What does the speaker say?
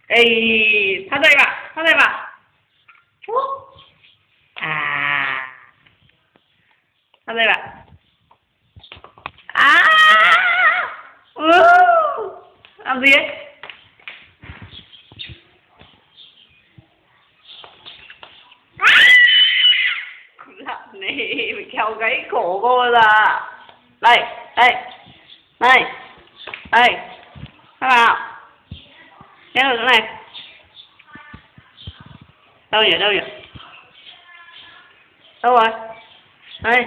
Ê, thắt dây vào. À, thắt dây vào. À, làm gì ấy? Lợn này bị kéo gãy cổ cô rồi. Đây, đây, đây, đây, các bạn kéo vào chỗ này. Đâu nhỉ, đâu nhỉ? Đâu rồi? Đây.